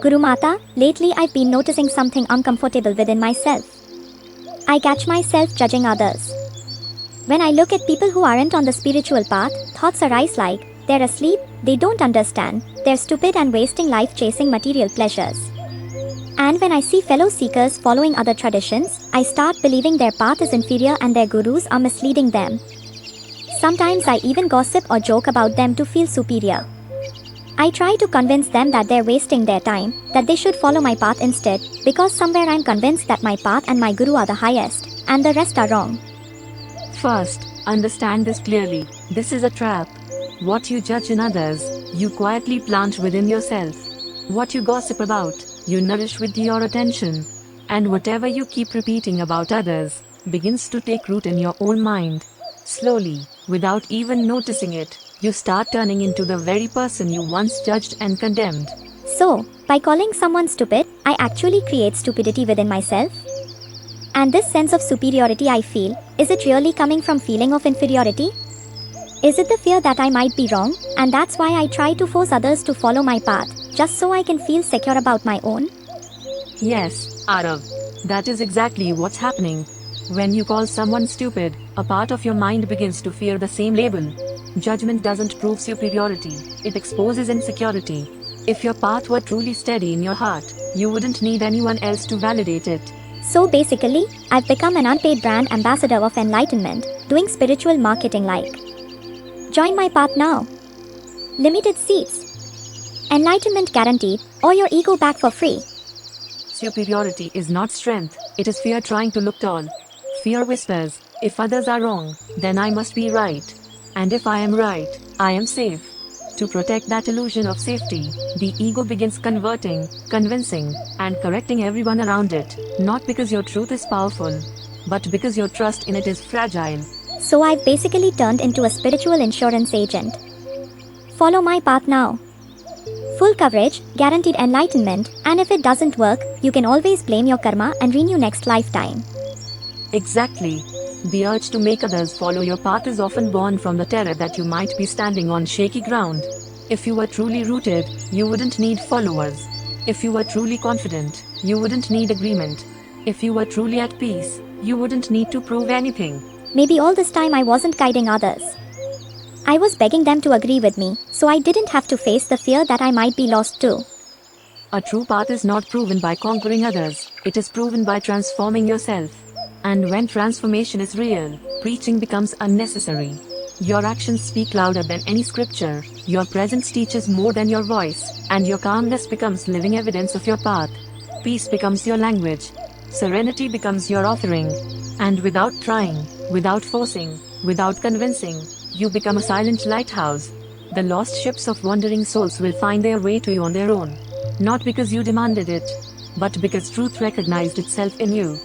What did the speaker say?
Guru Mata, lately I've been noticing something uncomfortable within myself. I catch myself judging others. When I look at people who aren't on the spiritual path, thoughts arise like, they're asleep, they don't understand, they're stupid and wasting life chasing material pleasures. And when I see fellow seekers following other traditions, I start believing their path is inferior and their gurus are misleading them. Sometimes I even gossip or joke about them to feel superior. I try to convince them that they're wasting their time, that they should follow my path instead, because somewhere I'm convinced that my path and my guru are the highest, and the rest are wrong. First, understand this clearly. This is a trap. What you judge in others, you quietly plant within yourself. What you gossip about, you nourish with your attention. And whatever you keep repeating about others, begins to take root in your own mind. Slowly, without even noticing it, you start turning into the very person you once judged and condemned. So, by calling someone stupid, I actually create stupidity within myself? And this sense of superiority I feel, is it really coming from feeling of inferiority? Is it the fear that I might be wrong, and that's why I try to force others to follow my path, just so I can feel secure about my own? Yes, Arav. That is exactly what's happening. When you call someone stupid, a part of your mind begins to fear the same label. Judgment doesn't prove superiority, it exposes insecurity. If your path were truly steady in your heart, you wouldn't need anyone else to validate it. So basically, I've become an unpaid brand ambassador of enlightenment, doing spiritual marketing like. Join my path now. Limited seats. Enlightenment guaranteed, or your ego back for free. Superiority is not strength, it is fear trying to look tall. Fear whispers, if others are wrong, then I must be right. And if I am right, I am safe. To protect that illusion of safety, the ego begins converting, convincing, and correcting everyone around it, not because your truth is powerful, but because your trust in it is fragile. So I've basically turned into a spiritual insurance agent. Follow my path now. Full coverage, guaranteed enlightenment, and if it doesn't work, you can always blame your karma and renew next lifetime. Exactly. The urge to make others follow your path is often born from the terror that you might be standing on shaky ground. If you were truly rooted, you wouldn't need followers. If you were truly confident, you wouldn't need agreement. If you were truly at peace, you wouldn't need to prove anything. Maybe all this time I wasn't guiding others. I was begging them to agree with me, so I didn't have to face the fear that I might be lost too. A true path is not proven by conquering others, it is proven by transforming yourself. And when transformation is real, preaching becomes unnecessary. Your actions speak louder than any scripture, your presence teaches more than your voice, and your calmness becomes living evidence of your path. Peace becomes your language. Serenity becomes your offering. And without trying, without forcing, without convincing, you become a silent lighthouse. The lost ships of wandering souls will find their way to you on their own. Not because you demanded it, but because truth recognized itself in you.